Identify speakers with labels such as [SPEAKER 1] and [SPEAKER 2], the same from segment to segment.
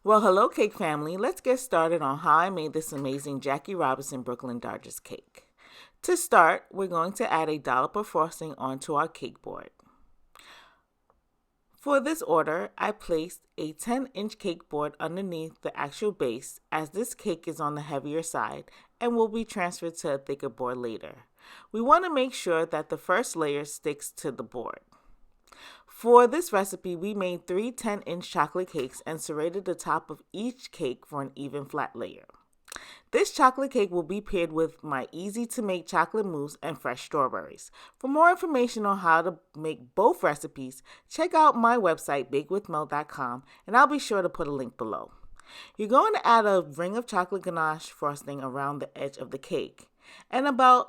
[SPEAKER 1] Well, hello, cake family. Let's get started on how I made this amazing Jackie Robinson Brooklyn Dodgers cake. To start, we're going to add a dollop of frosting onto our cake board. For this order, I placed a 10-inch cake board underneath the actual base, as this cake is on the heavier side and will be transferred to a thicker board later. We want to make sure that the first layer sticks to the board. For this recipe, we made 3 10-inch chocolate cakes and serrated the top of each cake for an even flat layer. This chocolate cake will be paired with my easy-to-make chocolate mousse and fresh strawberries. For more information on how to make both recipes, check out my website, bakewithmel.com, and I'll be sure to put a link below. You're going to add a ring of chocolate ganache frosting around the edge of the cake, and about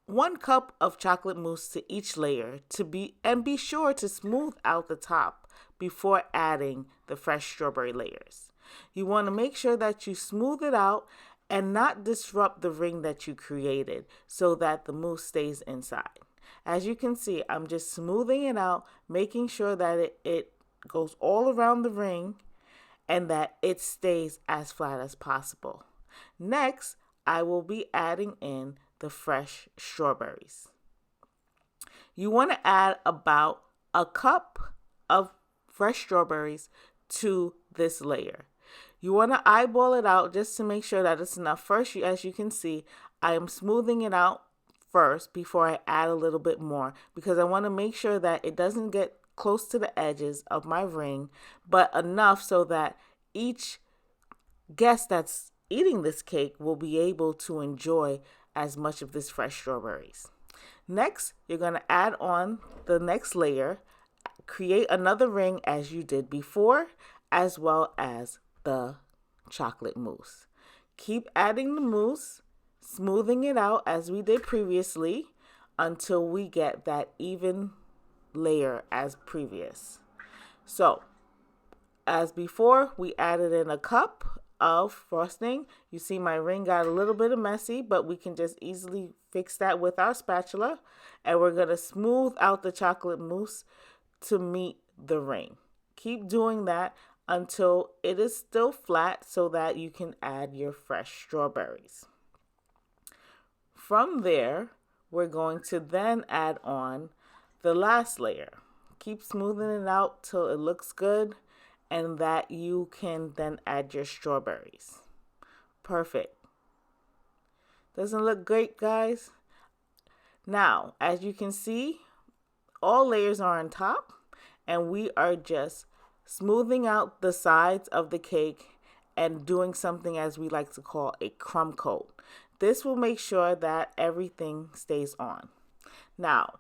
[SPEAKER 1] 1 cup of chocolate mousse to each layer be sure to smooth out the top before adding the fresh strawberry layers. You want to make sure that you smooth it out and not disrupt the ring that you created so that the mousse stays inside. As you can see, I'm just smoothing it out, making sure that it goes all around the ring and that it stays as flat as possible. Next, I will be adding in the fresh strawberries. You want to add about a cup of fresh strawberries to this layer. You want to eyeball it out just to make sure that it's enough. First, as you can see, I am smoothing it out first before I add a little bit more because I want to make sure that it doesn't get close to the edges of my ring, but enough so that each guest that's eating this cake will be able to enjoy as much of this fresh strawberries. Next, you're going to add on the next layer, create another ring as you did before, as well as the chocolate mousse. Keep adding the mousse, smoothing it out as we did previously until we get that even layer as previous. So, as before, we added in a cup of frosting. You see my ring got a little bit messy, but we can just easily fix that with our spatula. And we're going to smooth out the chocolate mousse to meet the ring. Keep doing that until it is still flat so that you can add your fresh strawberries. From there, we're going to then add on the last layer. Keep smoothing it out till it looks good and that you can then add your strawberries. Perfect. Doesn't look great, guys? Now, as you can see, all layers are on top and we are just smoothing out the sides of the cake and doing something as we like to call a crumb coat. This will make sure that everything stays on. Now,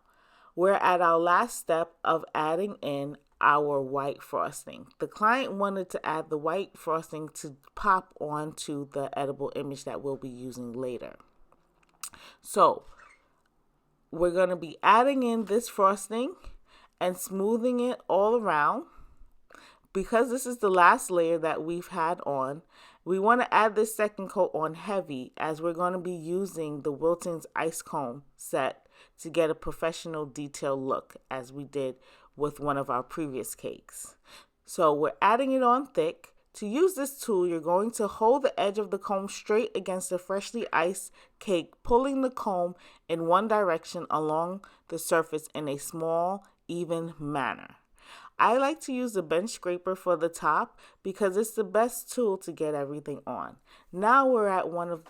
[SPEAKER 1] we're at our last step of adding in our white frosting. The client wanted to add the white frosting to pop onto the edible image that we'll be using later. So, we're going to be adding in this frosting and smoothing it all around. Because this is the last layer that we've had on, we want to add this second coat on heavy as we're going to be using the Wilton's Ice Comb set to get a professional detailed look as we did with one of our previous cakes. So we're adding it on thick. To use this tool, you're going to hold the edge of the comb straight against the freshly iced cake, pulling the comb in one direction along the surface in a small, even manner. I like to use the bench scraper for the top because it's the best tool to get everything on. Now we're at one of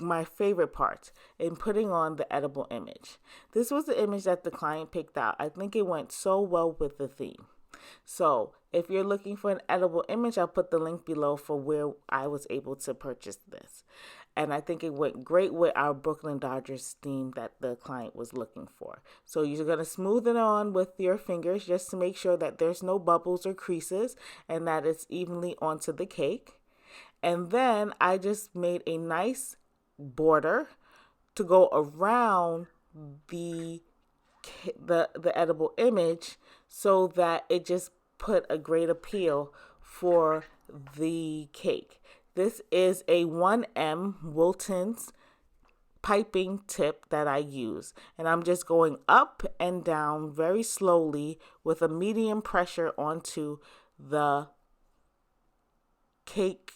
[SPEAKER 1] my favorite parts in putting on the edible image. This was the image that the client picked out. I think it went so well with the theme. So if you're looking for an edible image, I'll put the link below for where I was able to purchase this. And I think it went great with our Brooklyn Dodgers theme that the client was looking for. So you're going to smooth it on with your fingers just to make sure that there's no bubbles or creases and that it's evenly onto the cake. And then I just made a nice border to go around the edible image so that it just put a great appeal for the cake. This is a 1M Wilton's piping tip that I use, and I'm just going up and down very slowly with a medium pressure onto the cake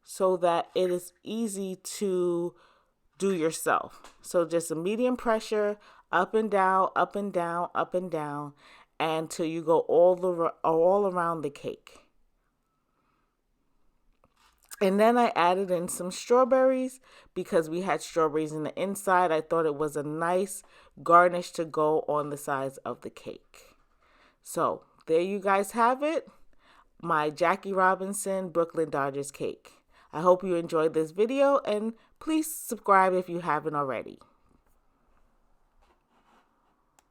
[SPEAKER 1] so that it is easy to do yourself. So just a medium pressure, up and down, up and down, up and down, until you go all around the cake. And then I added in some strawberries because we had strawberries in the inside. I thought it was a nice garnish to go on the sides of the cake. So there you guys have it, my Jackie Robinson Brooklyn Dodgers cake. I hope you enjoyed this video, and please subscribe if you haven't already.